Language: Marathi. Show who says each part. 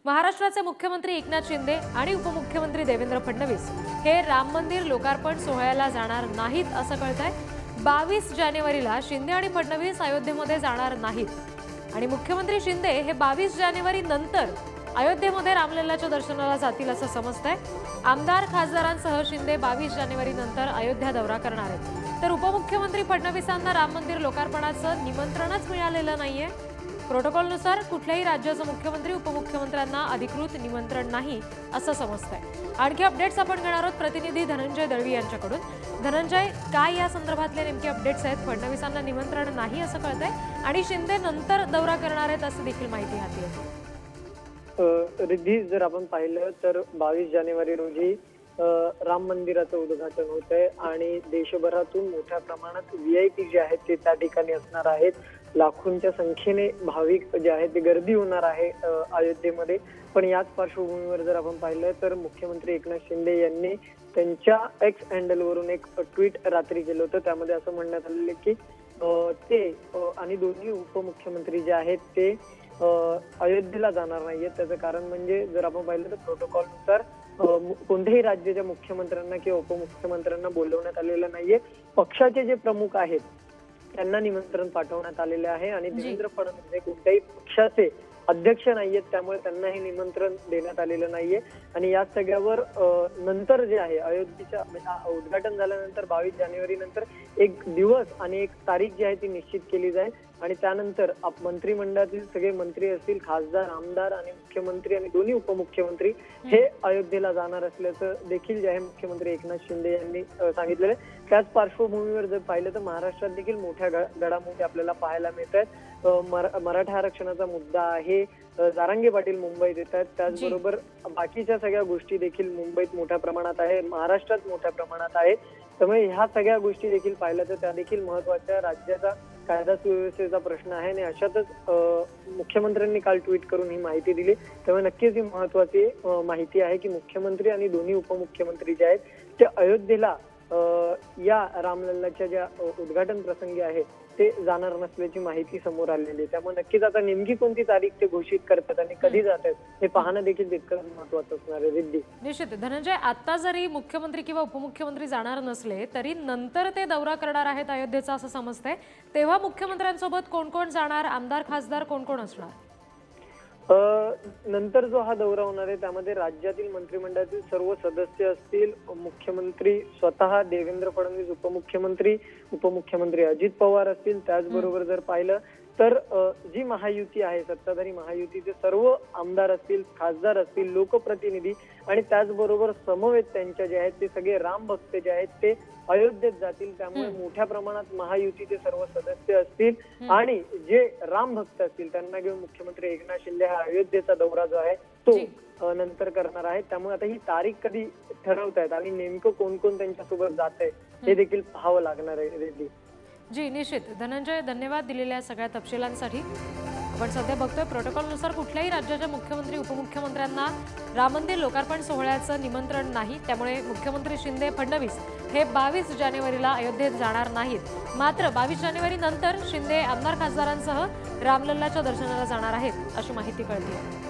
Speaker 1: महाराष्ट्राचे मुख्यमंत्री एकनाथ शिंदे आणि उपमुख्यमंत्री देवेंद्र फडणवीस हे राम मंदिर लोकार्पण सोहळ्याला जाणार नाहीत असं कळतंय। 22 जानेवारीला शिंदे आणि फडणवीस अयोध्येमध्ये जाणार नाहीत आणि मुख्यमंत्री शिंदे हे 22 जानेवारी नंतर अयोध्येमध्ये रामलल्लाच्या दर्शनाला जातील असं समजतंय। आमदार खासदारांसह शिंदे 22 जानेवारी नंतर अयोध्या दौरा करणार आहेत, तर उपमुख्यमंत्री फडणवीसांना राम मंदिर लोकार्पणाचं निमंत्रणच मिळालेलं नाहीये। प्रोटोकॉलनुसार कुठल्याही राज्याचे मुख्यमंत्री उपमुख्यमंत्र्यांना अधिकृत निमंत्रण नाही असं समजतंय। आणखी अपडेट्स आपण घेणार आहोत प्रतिनिधी धनंजय दळवी यांच्याकडून। धनंजय, काय या संदर्भातले नेमके अपडेट्स आहेत? फडणवीसांना निमंत्रण नाही असं कळतंय आणि शिंदे नंतर दौरा करणार आहेत असं देखील माहिती हाती येते।
Speaker 2: रिद्धी, जर आपण पाहिलं तर 22 जानेवारी रोजी राम मंदिराचं उद्घाटन होत आहे आणि देशभरातून मोठ्या प्रमाणात VIP जे आहेत ते त्या ठिकाणी असणार आहेत। लाखोंच्या संख्येने भाविक जे आहेत ते गर्दी होणार आहे अयोध्येमध्ये। पण याच पार्श्वभूमीवर जर आपण पाहिलं तर मुख्यमंत्री एकनाथ शिंदे यांनी त्यांच्या एक्स हँडलवरून एक ट्विट रात्री केलं होतं। त्यामध्ये असं म्हणण्यात आलेलं की ते आणि दोन्ही उपमुख्यमंत्री जे आहेत ते अयोध्येला जाणार नाहीये। त्याचं कारण म्हणजे जर आपण पाहिलं तर प्रोटोकॉलनुसार कोणत्याही राज्याच्या मुख्यमंत्र्यांना किंवा उपमुख्यमंत्र्यांना बोलवण्यात आलेलं नाहीये। पक्षाचे जे प्रमुख आहेत त्यांना निमंत्रण पाठवण्यात आलेले आहे आणि देवेंद्र फडणवीस हे कोणत्याही पक्षाचे अध्यक्ष नाहीयेत, त्यामुळे त्यांना हे निमंत्रण देण्यात आलेलं नाहीये। आणि या सगळ्यावर नंतर जे आहे अयोध्येच्या उद्घाटन झाल्यानंतर 22 जानेवारी नंतर एक दिवस आणि एक तारीख जी आहे ती निश्चित केली जाईल आणि त्यानंतर मंत्रिमंडळातील सगळे मंत्री असतील, खासदार, आमदार आणि मुख्यमंत्री आणि दोन्ही उपमुख्यमंत्री हे अयोध्येला जाणार असल्याचं देखील जे आहे मुख्यमंत्री एकनाथ शिंदे यांनी सांगितलेलं आहे। त्याच पार्श्वभूमीवर जर पाहिलं तर महाराष्ट्रात देखील मोठ्या घडामोडी आपल्याला पाहायला मिळत आहेत। मराठा आरक्षणाचा मुद्दा आहे, जारांगे पाटील मुंबईत येत आहेत, त्याचबरोबर बाकीच्या सगळ्या गोष्टी देखील मुंबईत मोठ्या प्रमाणात आहे, महाराष्ट्रात मोठ्या प्रमाणात आहे। त्यामुळे ह्या सगळ्या गोष्टी देखील पाहिल्या तर त्या देखील महत्वाच्या राज्याचा कायदा सुव्यवस्थेचा प्रश्न आहे आणि अशातच मुख्यमंत्र्यांनी काल ट्विट करून ही माहिती दिली। त्यामुळे नक्कीच ही महत्वाची माहिती आहे की मुख्यमंत्री आणि दोन्ही उपमुख्यमंत्री जे आहेत ते अयोध्येला या रामलल्लाच्या ज्या उद्घाटन प्रसंगी आहे ते जाणार नसल्याची माहिती समोर आलेली आहे। त्यामुळे नक्कीच आता नेमकी कोणती तारीख ते घोषित करतात आणि कधी जातात हे पाहणं देखील तितकंच महत्वाचं असणार आहे। रिद्धी,
Speaker 1: निश्चित धनंजय, आता जरी मुख्यमंत्री किंवा उपमुख्यमंत्री जाणार नसले तरी नंतर ते दौरा करणार आहेत अयोध्येचा असं समजतंय, तेव्हा मुख्यमंत्र्यांसोबत कोण कोण जाणार, आमदार खासदार कोण कोण असणार?
Speaker 2: नंतर जो हा दौरा होणार आहे त्यामध्ये राज्यातील मंत्रिमंडळातील सर्व सदस्य असतील, मुख्यमंत्री स्वतः देवेंद्र फडणवीस, उपमुख्यमंत्री अजित पवार असतील, त्याचबरोबर जर पाहिलं तर जी महायुती आहे, सत्ताधारी महायुतीचे सर्व आमदार असतील, खासदार असतील, लोकप्रतिनिधी आणि त्याचबरोबर समवेत त्यांच्या जे आहेत ते सगळे राम भक्त जे आहेत ते अयोध्येत जातील। त्यामुळे मोठ्या प्रमाणात महायुतीचे सर्व सदस्य असतील आणि जे राम भक्त असतील त्यांना घेऊन मुख्यमंत्री एकनाथ शिंदे हा अयोध्येचा दौरा जो आहे तो नंतर करणार आहे। त्यामुळे आता ही तारीख कधी ठरवतायत आणि नेमकं कोण कोण त्यांच्यासोबत जात आहे हे देखील पाहावं लागणार आहे। रेड्डी
Speaker 1: जी, निश्चित धनंजय, धन्यवाद दिलेल्या सगळ्या तपशिलांसाठी। आपण सध्या बघतोय प्रोटोकॉलनुसार कुठल्याही राज्याच्या मुख्यमंत्री उपमुख्यमंत्र्यांना राम मंदिर लोकार्पण सोहळ्याचं निमंत्रण नाही, त्यामुळे मुख्यमंत्री शिंदे फडणवीस हे 22 जानेवारीला अयोध्येत जाणार नाहीत। मात्र 22 जानेवारी नंतर शिंदे आमदार खासदारांसह रामलल्लाच्या दर्शनाला जाणार आहेत अशी माहिती कळते।